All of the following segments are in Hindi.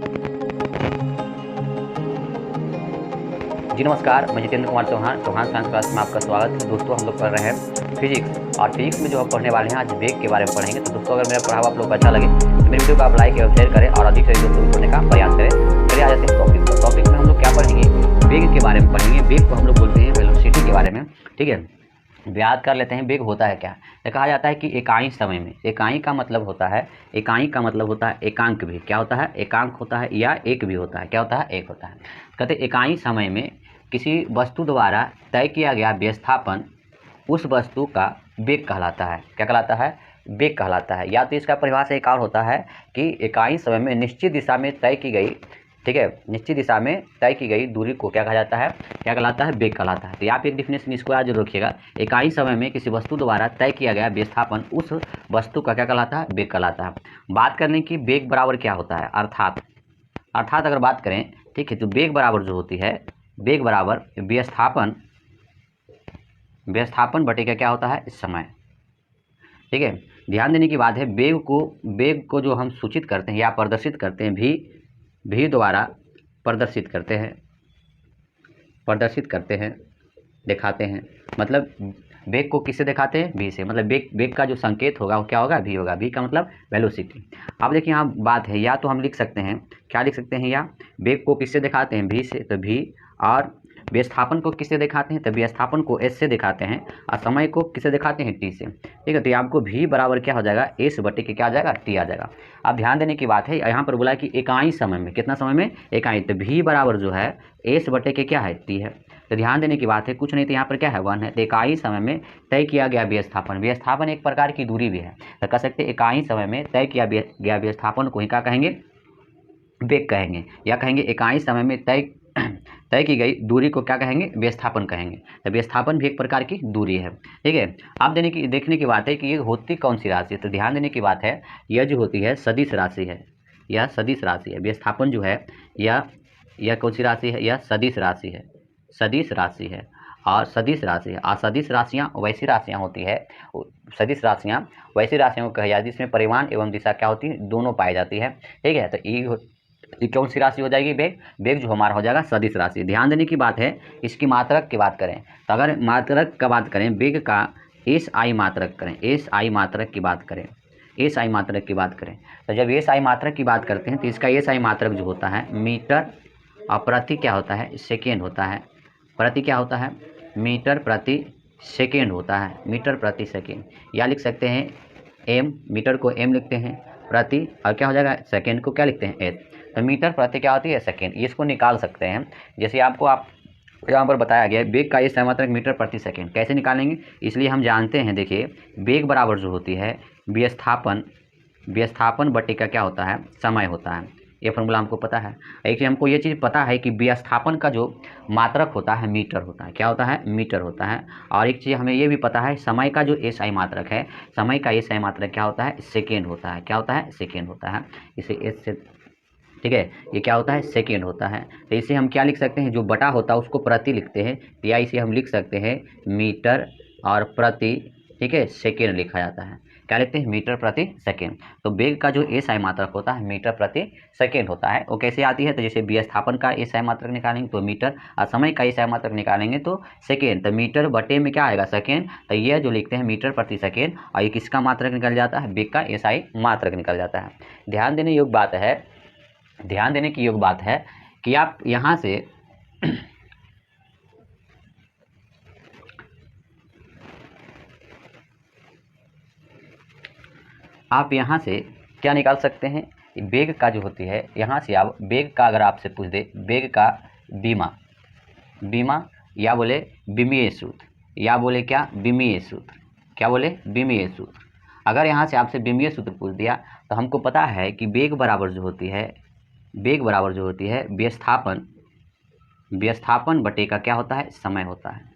जी नमस्कार, मैं जितेंद्र कुमार चौहान साइंस क्लास में आपका स्वागत है। दोस्तों हम लोग पढ़ रहे हैं फिजिक्स, और फिजिक्स में जो हम पढ़ने वाले हैं आज वेग के बारे में पढ़ेंगे। तो दोस्तों अगर मेरा पढ़ावा आप लोग को अच्छा लगे तो मेरे वीडियो को आप लाइक एवं शेयर करें और अधिक से अधिक दोस्तों को पढ़ने का प्रयास करें। चलिए आ जाते हैं टॉपिक पर। टॉपिक में हम लोग क्या पढ़ेंगे, वेग के बारे में पढ़ेंगे। वेग को हम लोग बोलते हैं वेलोसिटी के बारे में, ठीक है। याद कर लेते हैं वेग होता है क्या। ये कहा जाता है कि इकाई समय में, इकाई का मतलब होता है, इकाई का मतलब होता है एकांक भी। क्या होता है, एकांक होता है, या एक भी होता है। क्या होता है, एक होता है। कहते हैं इकाई समय में किसी वस्तु द्वारा तय किया गया विस्थापन उस वस्तु का वेग कहलाता है। क्या कहलाता है, वेग कहलाता है। या तो इसका परिभाषा एक और होता है कि इकाई समय में निश्चित दिशा में तय की गई, ठीक है, निश्चित दिशा में तय की गई दूरी को क्या कहा जाता है, क्या कहलाता है, वेग कहलाता है। तो यहाँ पे एक डिफिनेशन इसको याद जरूर रखिएगा, इकाई समय में किसी वस्तु द्वारा तय किया गया विस्थापन उस वस्तु का क्या कहलाता है, वेग कहलाता है। बात करने की वेग बराबर क्या होता है, अर्थात अगर बात करें, ठीक है, तो वेग बराबर जो होती है, वेग बराबर विस्थापन बटे क्या होता है, समय, ठीक है। ध्यान देने की बात है, वेग को जो हम सूचित करते हैं या प्रदर्शित करते हैं भी द्वारा प्रदर्शित करते हैं, दिखाते हैं। मतलब वेग को किससे दिखाते हैं, v से। मतलब वेग का जो संकेत होगा वो क्या होगा, v होगा। v का मतलब वेलोसिटी। अब देखिए यहाँ बात है, या तो हम लिख सकते हैं, क्या लिख सकते हैं, या वेग को किससे दिखाते हैं, v से, तो v, और विस्थापन को किससे दिखाते हैं, तो विस्थापन को s से दिखाते हैं, और समय को किससे दिखाते हैं, t से, ठीक है। तो आपको v बराबर क्या हो जाएगा, s बटे के क्या आ जाएगा, t आ जाएगा। अब ध्यान देने की बात है, यहाँ पर बोला कि इकाई समय में, कितना समय में, इकाई, तो v बराबर जो है s बटे के क्या है, t है। तो ध्यान देने की बात है, कुछ नहीं तो यहाँ पर क्या है, 1 है। तो इकाई समय में तय किया गया विस्थापन एक प्रकार की दूरी भी है। तो कह सकते हैं इकाई समय में तय किया गया विस्थापन को ही क्या कहेंगे, वेग कहेंगे, या कहेंगे इकाई समय में तय की गई दूरी को क्या कहेंगे, विस्थापन कहेंगे। तो विस्थापन भी एक प्रकार की दूरी है, ठीक है। अब देखने की बात है कि ये होती कौन सी राशि है। तो ध्यान देने की बात है, यह जो होती है सदिश राशि है, यह सदिश राशि है। विस्थापन जो है यह कौन सी राशि है, यह सदिश राशि है, सदिश राशि है। और सदिश राशि है, और सदिश राशियाँ वैसी राशियाँ होती है, सदिश राशियाँ वैसी राशियों को कहा जाती है जिसमें परिमाण एवं दिशा क्या होती है, दोनों पाई जाती है, ठीक है। तो ये कौन सी राशि हो जाएगी, वेग जो हमारा हो जाएगा सदिश राशि। ध्यान देने की बात है, इसकी मात्रक की बात करें, तो अगर मात्रक का बात करें, वेग का एस आई मात्रक करें, एस आई मात्रक की बात करें, एस आई मात्रक की बात करें, तो जब एस आई मात्रक की बात करते हैं तो इसका एस आई मात्रक जो होता है मीटर और प्रति क्या होता है, सेकेंड होता है। प्रति क्या होता है, मीटर प्रति सेकेंड होता है, मीटर प्रति सेकेंड। या लिख सकते हैं एम, मीटर को एम लिखते हैं, प्रति और क्या हो जाएगा, सेकेंड को क्या लिखते हैं, एच। तो मीटर प्रति क्या होती है, सेकेंड। इसको निकाल सकते हैं, जैसे आपको यहाँ पर बताया गया है, वेग का ये मात्रक मीटर प्रति सेकेंड। कैसे निकालेंगे, इसलिए हम जानते हैं, देखिए वेग बराबर जो होती है विस्थापन बटे का क्या होता है, समय होता है। ये फॉर्मूला हमको पता है। एक चीज़ हमको ये चीज़ पता है कि विस्थापन का जो मात्रक होता है मीटर होता है। क्या होता है, मीटर होता है। और एक चीज़ हमें ये भी पता है, समय का जो एस आई मात्रक है, समय का एस आई मात्रक क्या होता है, सेकेंड होता है। क्या होता है, सेकेंड होता है। इसे एस से, ठीक है, ये क्या होता है, सेकेंड होता है। तो इसे हम क्या लिख सकते हैं, जो बटा होता है उसको प्रति लिखते हैं, या इसे हम लिख सकते हैं मीटर और प्रति, ठीक है, सेकेंड लिखा जाता है। क्या लिखते हैं, मीटर प्रति सेकेंड। तो वेग का जो एस आई मात्रक होता है मीटर प्रति सेकेंड होता है। वो कैसे आती है, तो जैसे विस्थापन का एस आई मात्रक निकालेंगे तो मीटर, और समय का एस आई मात्रक निकालेंगे तो सेकेंड। तो मीटर बटे में क्या आएगा, सेकेंड। तो ये जो लिखते हैं मीटर प्रति सेकेंड, और ये किसका मात्रक निकल जाता है, वेग का एस आई मात्रक निकल जाता है। ध्यान देने योग्य बात है, ध्यान देने की योग्य बात है कि आप यहाँ से क्या निकाल सकते हैं, वेग का जो होती है, यहाँ से आप वेग का अगर आपसे पूछ दे, वेग का बीमा या बोले विमीय सूत्र, या बोले क्या, विमीय सूत्र, क्या बोले, विमीय सूत्र। अगर यहाँ से आपसे विमीय सूत्र पूछ दिया तो हमको पता है कि वेग बराबर जो होती है विस्थापन बटे का क्या होता है, समय होता है।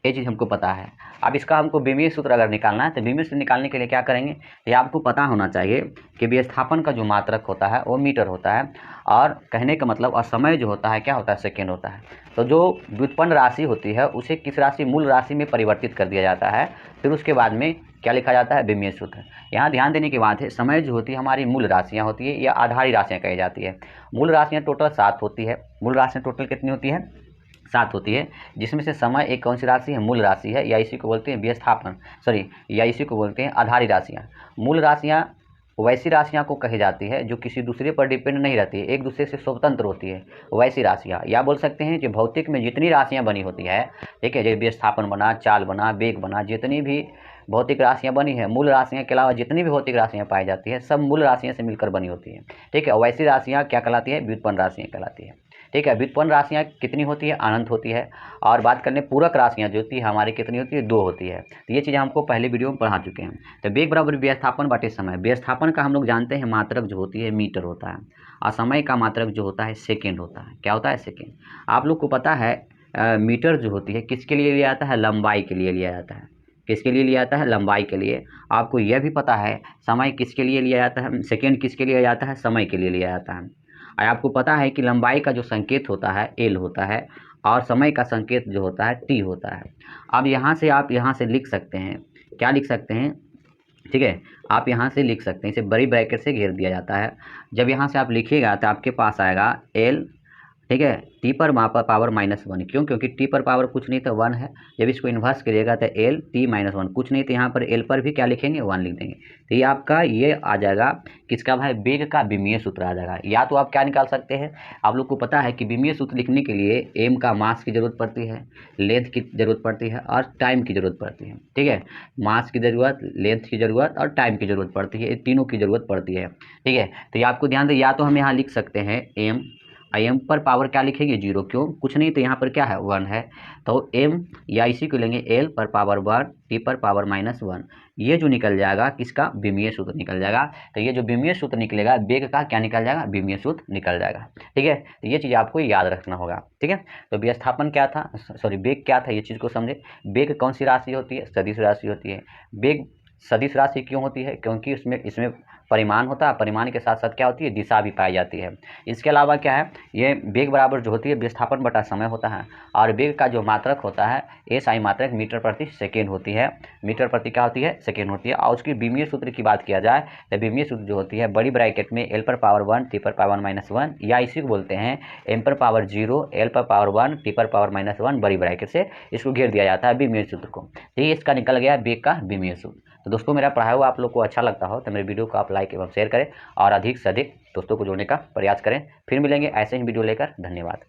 ये चीज़ हमको पता है। अब इसका हमको विमीय सूत्र अगर निकालना है तो विमीय सूत्र निकालने के लिए क्या करेंगे, ये आपको पता होना चाहिए कि विस्थापन का जो मात्रक होता है वो मीटर होता है, और कहने का मतलब, और समय जो होता है क्या होता है, सेकेंड होता है। तो जो व्युत्पन्न राशि होती है उसे किस राशि, मूल राशि में परिवर्तित कर दिया जाता है। फिर उसके बाद में क्या लिखा जाता है, विमीय सूत्र। यहाँ ध्यान देने की बात है, समय जो होती है हमारी मूल राशियाँ होती है या आधारी राशियाँ कही जाती है। मूल राशियाँ टोटल 7 होती है। मूल राशियाँ टोटल कितनी होती है, 7 होती है, जिसमें से समय एक कौन सी राशि है, मूल राशि है, या इसी को बोलते हैं विस्थापन, या इसी को बोलते हैं आधारी राशियाँ। मूल राशियाँ वैसी राशियाँ को कही जाती है जो किसी दूसरे पर डिपेंड नहीं रहती है, एक दूसरे से स्वतंत्र होती है, वैसी राशियाँ। या बोल सकते हैं कि भौतिक में जितनी राशियाँ बनी होती है, ठीक है, जैसे विस्थापन बना, चाल बना, वेग बना, जितनी भी भौतिक राशियाँ बनी है, मूल राशियाँ के अलावा जितनी भी भौतिक राशियाँ पाई जाती है, सब मूल राशियाँ से मिलकर बनी होती है, ठीक है। वैसी राशियाँ क्या कहलाती है, व्युत्पन्न राशियाँ कहलाती है, ठीक है। व्युत्पन्न राशियाँ कितनी होती है, अनंत होती है। और बात करने पूरक राशियाँ जो होती है हमारी कितनी होती है, 2 होती है। तो ये चीज़ें हमको पहले वीडियो में पढ़ा चुके हैं। तो वेग बराबर विस्थापन बटे समय। विस्थापन का हम लोग जानते हैं मात्रक जो होती है मीटर होता है, और समय का मात्रक जो होता है सेकेंड होता है। क्या होता है, सेकेंड। आप लोग को पता है मीटर जो होती है किसके लिए लिया जाता है, लंबाई के लिए लिया जाता है। किसके लिए लिया जाता है, लंबाई के लिए। आपको यह भी पता है समय किसके लिए लिया जाता है, सेकेंड किसके लिए लिया जाता है, समय के लिए लिया जाता है। और आपको पता है कि लंबाई का जो संकेत होता है एल होता है, और समय का संकेत जो होता है टी होता है। अब यहाँ से आप यहाँ से लिख सकते हैं, क्या लिख सकते हैं, ठीक है, आप यहाँ से लिख सकते हैं, इसे बड़ी ब्रैकेट से घेर दिया जाता है। जब यहाँ से आप लिखिएगा तो आपके पास आएगा एल, ठीक है, टी पर पावर -1। क्यों, क्योंकि टी पर पावर कुछ नहीं तो 1 है। जब इसको इन्वर्स करिएगा तो एल टी -1, कुछ नहीं तो यहाँ पर एल पर भी क्या लिखेंगे, 1 लिख देंगे। तो ये आपका ये आ जाएगा किसका भाई, वेग का विमीय सूत्र आ जाएगा। या तो आप क्या निकाल सकते हैं, आप लोग को पता है कि विमीय सूत्र लिखने के लिए एम का मास की जरूरत पड़ती है, लेंथ की जरूरत पड़ती है, और टाइम की जरूरत पड़ती है, ठीक है। मास की ज़रूरत, लेंथ की ज़रूरत और टाइम की ज़रूरत पड़ती है, ये तीनों की ज़रूरत पड़ती है, ठीक है। तो ये आपको ध्यान दें, या तो हम यहाँ लिख सकते हैं एम, एम पर पावर क्या लिखेंगे, 0। क्यों, कुछ नहीं तो यहाँ पर क्या है, 1 है। तो एम या इसी को लेंगे एल पर पावर 1, टी पर पावर -1। ये जो निकल जाएगा किसका, विमीय सूत्र निकल जाएगा। तो ये जो विमीय सूत्र निकलेगा वेग का क्या निकल जाएगा, विमीय सूत्र निकल जाएगा, ठीक है। तो ये चीज़ आपको याद रखना होगा, ठीक है। तो विस्थापन क्या था, वेग क्या था, ये चीज़ को समझे। वेग कौन सी राशि होती है, सदिश राशि होती है। वेग सदिश राशि क्यों होती है, क्योंकि इसमें परिमाण होता है, परिमाण के साथ साथ क्या होती है, दिशा भी पाई जाती है। इसके अलावा क्या है, ये वेग बराबर जो होती है विस्थापन बटा समय होता है। और वेग का जो मात्रक होता है एसआई मात्रक मीटर प्रति सेकेंड होती है, मीटर प्रति क्या होती है, सेकेंड होती है। और उसकी विमीय सूत्र की बात किया जाए तो विमीय सूत्र जो होती है बड़ी ब्रैकेट में एल पर पावर 1, टी पर पावर -1, या इसी को बोलते हैं एम पर पावर 0, एल पर पावर 1, टी पर पावर -1, बड़ी ब्रैकेट से इसको घेर दिया जाता है विमीय सूत्र को। तो ये इसका निकल गया वेग का विमीय सूत्र। तो दोस्तों मेरा पढ़ाया हुआ आप लोग को अच्छा लगता हो तो मेरे वीडियो को आप लाइक एवं शेयर करें, और अधिक से अधिक दोस्तों को जोड़ने का प्रयास करें। फिर मिलेंगे ऐसे ही वीडियो लेकर, धन्यवाद।